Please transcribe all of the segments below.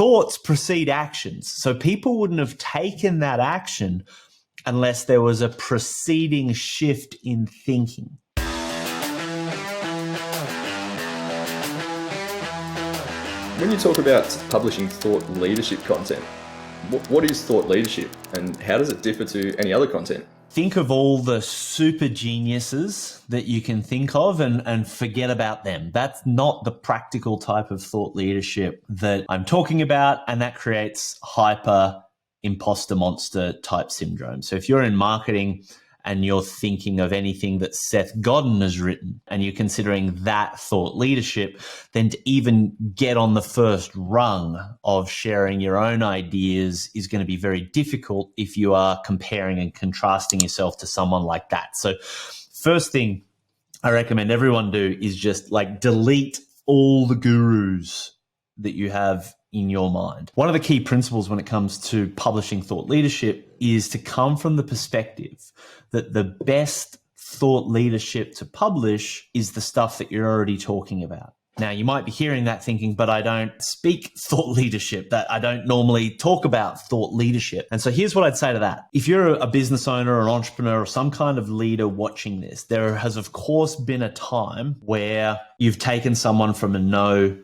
thoughts precede actions. So people wouldn't have taken that action unless there was a preceding shift in thinking. When you talk about publishing thought leadership content, what is thought leadership and how does it differ to any other content? Think of all the super geniuses that you can think of and forget about them. That's not the practical type of thought leadership that I'm talking about, and that creates hyper imposter monster type syndrome. So if you're in marketing and you're thinking of anything that Seth Godin has written and you're considering that thought leadership, then to even get on the first rung of sharing your own ideas is going to be very difficult if you are comparing and contrasting yourself to someone like that. So first thing I recommend everyone do is just delete all the gurus that you have in your mind. One of the key principles when it comes to publishing thought leadership is to come from the perspective that the best thought leadership to publish is the stuff that you're already talking about. Now, you might be hearing that thinking, but I don't speak thought leadership, that I don't normally talk about thought leadership. And so here's what I'd say to that. If you're a business owner or an entrepreneur or some kind of leader watching this, there has, of course, been a time where you've taken someone from a no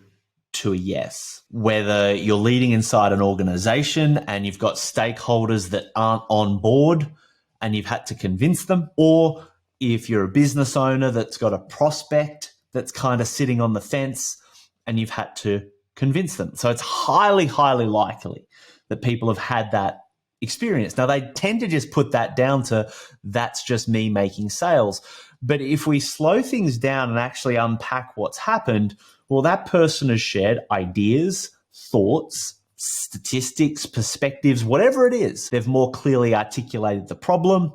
to a yes. Whether you're leading inside an organization and you've got stakeholders that aren't on board and you've had to convince them, or if you're a business owner that's got a prospect that's kind of sitting on the fence and you've had to convince them. So it's highly, highly likely that people have had that experience. Now, they tend to just put that down to that's just me making sales. But if we slow things down and actually unpack what's happened, well, that person has shared ideas, thoughts, statistics, perspectives, whatever it is. They've more clearly articulated the problem.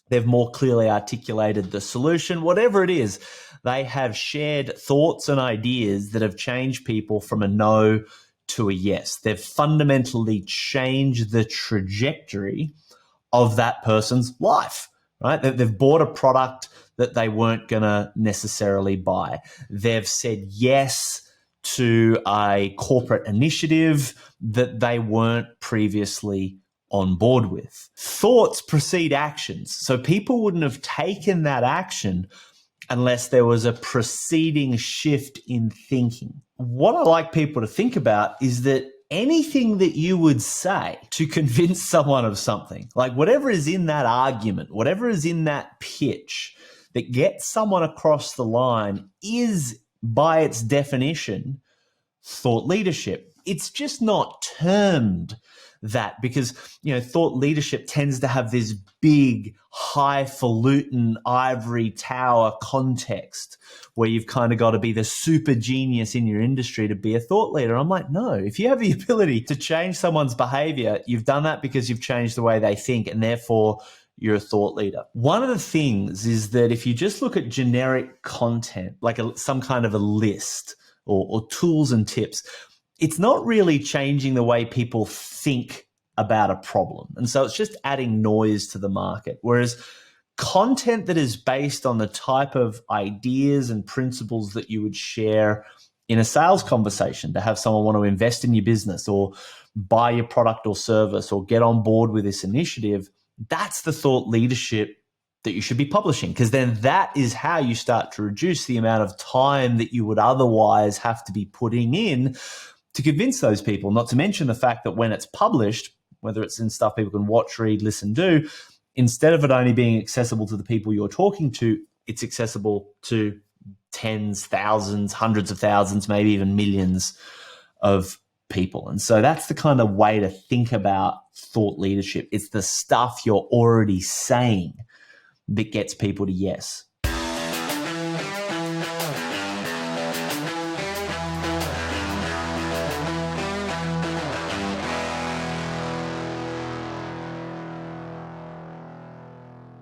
They've more clearly articulated the solution, whatever it is. They have shared thoughts and ideas that have changed people from a no to a yes. They've fundamentally changed the trajectory of that person's life, right? They've bought a product that they weren't going to necessarily buy. They've said yes to a corporate initiative that they weren't previously on board with. Thoughts precede actions. So people wouldn't have taken that action unless there was a preceding shift in thinking. What I like people to think about is that anything that you would say to convince someone of something, like whatever is in that argument, whatever is in that pitch that gets someone across the line is, by its definition, thought leadership. It's just not termed that because, thought leadership tends to have this big, highfalutin ivory tower context where you've kind of got to be the super genius in your industry to be a thought leader. I'm like, no, if you have the ability to change someone's behavior, you've done that because you've changed the way they think, and therefore you're a thought leader. One of the things is that if you just look at generic content, like some kind of a list or tools and tips, it's not really changing the way people think about a problem. And so it's just adding noise to the market. Whereas content that is based on the type of ideas and principles that you would share in a sales conversation to have someone want to invest in your business or buy your product or service or get on board with this initiative, that's the thought leadership that you should be publishing, because then that is how you start to reduce the amount of time that you would otherwise have to be putting in to convince those people, not to mention the fact that when it's published, whether it's in stuff people can watch, read, listen, do, instead of it only being accessible to the people you're talking to, it's accessible to tens, thousands, hundreds of thousands, maybe even millions of people. And so that's the kind of way to think about thought leadership. It's the stuff you're already saying that gets people to yes.